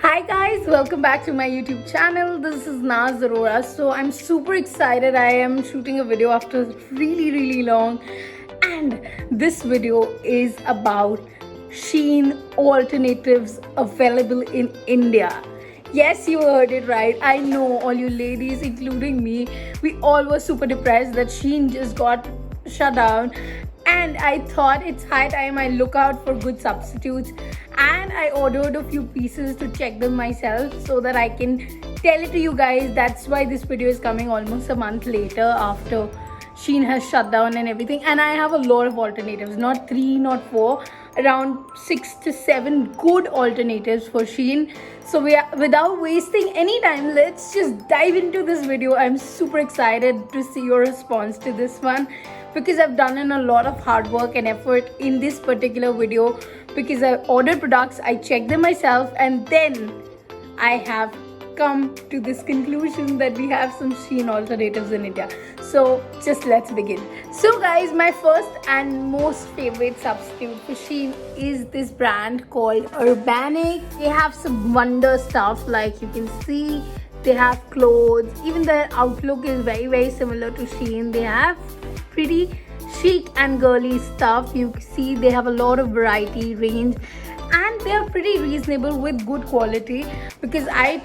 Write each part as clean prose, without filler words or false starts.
Hi guys, welcome back to my YouTube channel. This is Naaz Arora. So I'm super excited. I am shooting a video after really long, and this video is about Shein alternatives available in India. Yes, you heard it right. I know all you ladies, including me, we all were super depressed that Shein just got shut down, and I thought it's high time I look out for good substitutes, and I ordered a few pieces to check them myself so that I can tell it to you guys. That's why this video is coming almost a month later after Shein has shut down and everything, and I have a lot of alternatives, not 3, not 4, around 6 to 7 good alternatives for Shein. So without wasting any time, let's just dive into this video. I'm super excited to see your response to this one, because I've done in a lot of hard work and effort in this particular video, because I ordered products, I checked them myself, and then I have come to this conclusion that we have some Shein alternatives in India. So just let's begin. So guys, my first and most favorite substitute for Shein is this brand called Urbanic. They have some wonder stuff, like you can see. They have clothes. Even their outlook is very similar to Shein. They have pretty chic and girly stuff. You see they have a lot of variety, range, and they are pretty reasonable with good quality, because I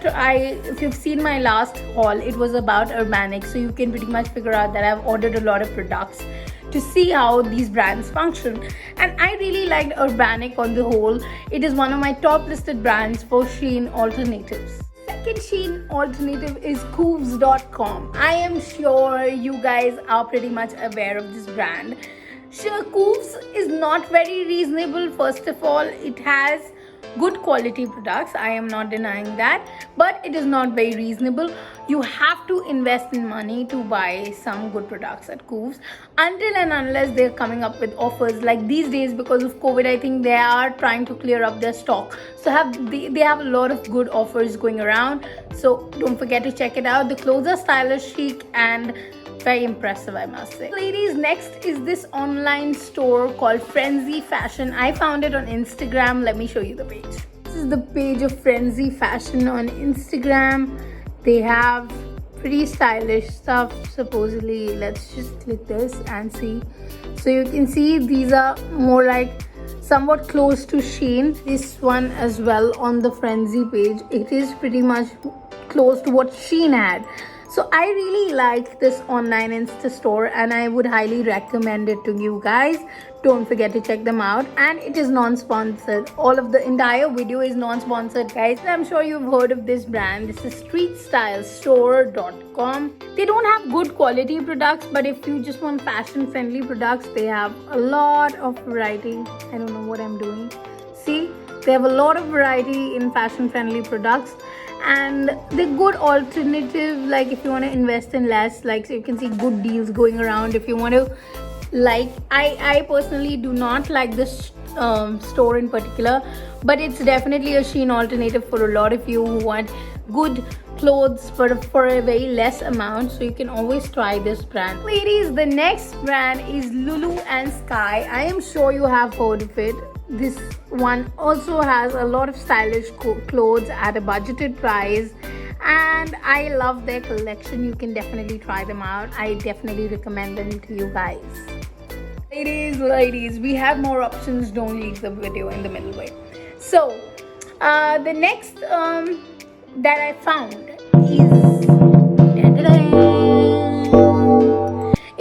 if you've seen my last haul, it was about Urbanic, so you can pretty much figure out that I've ordered a lot of products to see how these brands function, and I really liked Urbanic on the whole. It is one of my top listed brands for Shein alternatives. Second Shein alternative is Coves.com. I am sure you guys are pretty much aware of this brand. Sure, Coves is not very reasonable. First of all, it has good quality products, I am not denying that, but it is not very reasonable. You have to invest in money to buy some good products at Coves, until and unless they're coming up with offers. Like these days, because of COVID, I think they are trying to clear up their stock, so they have a lot of good offers going around, so don't forget to check it out. The clothes are stylish, chic, and very impressive, I must say. Ladies, next is this online store called Frenzy Fashion. I found it on Instagram. Let me show you the page. This is the page of Frenzy Fashion on Instagram. They have pretty stylish stuff, supposedly. Let's just click this and see. So you can see these are more like somewhat close to Shein. This one as well on the Frenzy page, it is pretty much close to what Shein had. So I really like this online Insta store, and I would highly recommend it to you guys. Don't forget to check them out, and it is non-sponsored. All of the entire video is non-sponsored, guys. I'm sure you've heard of this brand. This is streetstylestore.com. They don't have good quality products, but if you just want fashion friendly products, they have a lot of variety. I don't know what I'm doing. See, they have a lot of variety in fashion friendly products, and they're good alternative. Like if you want to invest in less, like, so you can see good deals going around. If you want to, like, I personally do not like this store in particular, but it's definitely a Shein alternative for a lot of you who want good clothes for a very less amount, so you can always try this brand. Ladies, the next brand is Lulu Sky. I am sure you have heard of it. This one also has a lot of stylish clothes at a budgeted price, and I love their collection. You can definitely try them out. I definitely recommend them to you guys. Ladies, we have more options. Don't leave the video in the middle way. So the next that I found is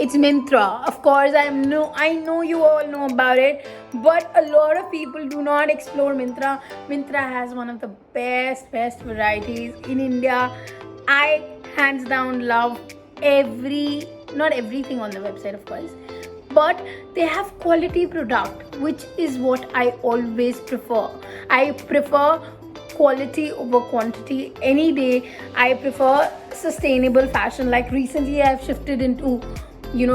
it's Myntra. Of course, I know you all know about it, but a lot of people do not explore Myntra. Myntra has one of the best varieties in India. I hands down love not everything on the website, of course, but they have quality product, which is what I always prefer. I prefer quality over quantity any day. I prefer sustainable fashion. Like recently I've shifted into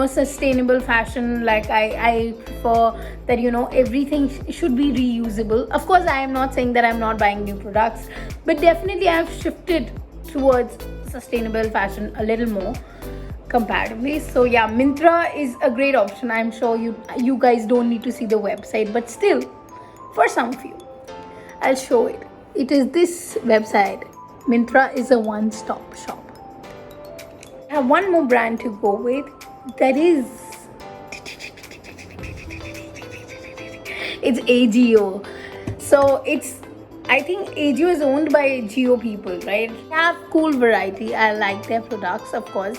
sustainable fashion. Like I prefer that everything should be reusable. Of course, I am not saying that I'm not buying new products, but definitely I've shifted towards sustainable fashion a little more comparatively. So yeah, Myntra is a great option. I'm sure you guys don't need to see the website, but still, for some of you, I'll show it. it is this website. Myntra is a one-stop shop. I have one more brand to go with. That is, it's AGO. So I think AGO is owned by Geo people, right? They have cool variety. I like their products, of course.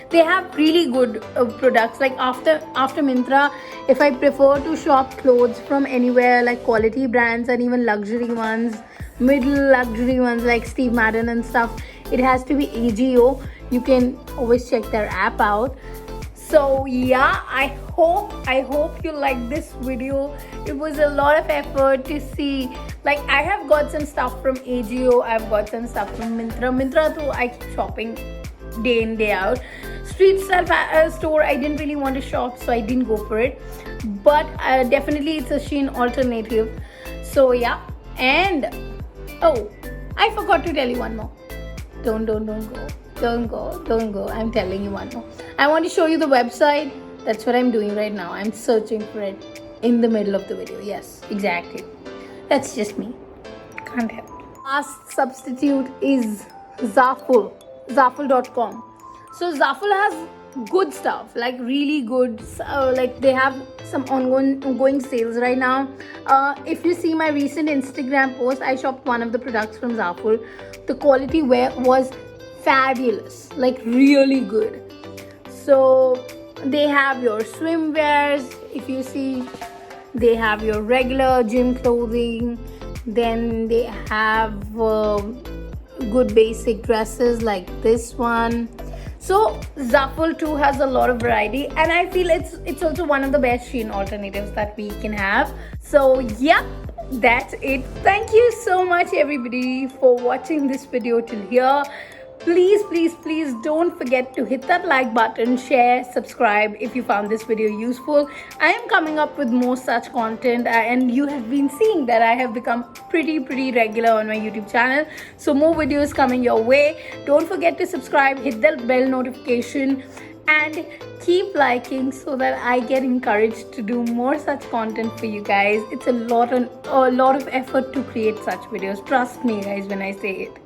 They have really good products. Like after Myntra, if I prefer to shop clothes from anywhere, like quality brands and even luxury ones, middle luxury ones like Steve Madden and stuff, it has to be AGO. You can always check their app out. So yeah, I hope you like this video. It was a lot of effort to see. Like, I have got some stuff from AGO, I've got some stuff from Myntra too. I keep shopping day in day out. Street style store, I didn't really want to shop, so I didn't go for it. But definitely it's a Shein alternative. So yeah. And oh, I forgot to tell you one more. Don't go. I'm telling you one more. I want to show you the website. That's what I'm doing right now. I'm searching for it in the middle of the video. Yes, exactly. That's just me. Can't help. Last substitute is Zaful. Zaful.com. So Zaful has good stuff, like really good. Like they have some ongoing sales right now. If you see my recent Instagram post, I shopped one of the products from Zaful. The quality was fabulous, like really good. So they have your swimwears. If you see, they have your regular gym clothing. Then they have good basic dresses like this one. So Zaful too has a lot of variety, and I feel it's also one of the best Shein alternatives that we can have. So yeah, that's it. Thank you so much everybody for watching this video till here. Please don't forget to hit that like button, share, subscribe if you found this video useful. I am coming up with more such content, and you have been seeing that I have become pretty regular on my YouTube channel. So more videos coming your way. Don't forget to subscribe, hit the bell notification, and keep liking so that I get encouraged to do more such content for you guys. It's a lot of effort to create such videos. Trust me guys when I say it.